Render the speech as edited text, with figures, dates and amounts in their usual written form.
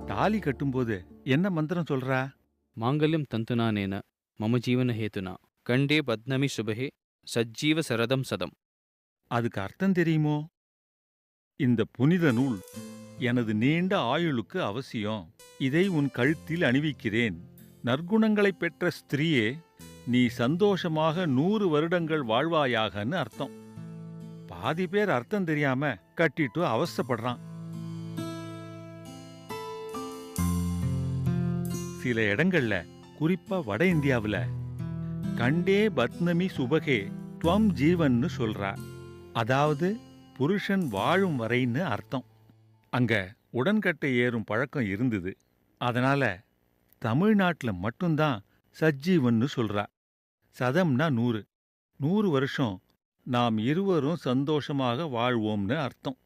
தாலி கட்டும்போது என்ன மந்திரம் சொல்றா? மாங்கல்யம் தந்துனானேன மம ஜீவன ஹேதுனா கண்டே பத்னமி சுபஹே சஜ்ஜீவ சரதம் சதம். அதுக்கு அர்த்தம் தெரியுமோ? இந்த புனித நூல் எனது நீண்ட ஆயுளுக்கு அவசியம். இதை உன் கழுத்தில் அணிவிக்கிறேன். நற்குணங்களைப் பெற்ற ஸ்திரீயே, நீ சந்தோஷமாக 100 வருடங்கள் வாழ்வாயாகன்னு அர்த்தம். பாதி பேர் அர்த்தம் தெரியாம கட்டிட்டு அவஸ்தைப்படுறான். சில இடங்கள்ல, குறிப்பா வட இந்தியாவுல, கண்டே பத்னமி சுபகே துவம் ஜீவன்னு சொல்றா. அதாவது புருஷன் வாழும் வரைன்னு அர்த்தம். அங்க உடன்கட்டை ஏறும் பழக்கம் இருந்தது. அதனால தமிழ்நாட்டுல மட்டும்தான் சஜ்ஜீவன்னு சொல்றா. சதம்னா 100. 100 வருஷம் நாம் இருவரும் சந்தோஷமாக வாழ்வோம்னு அர்த்தம்.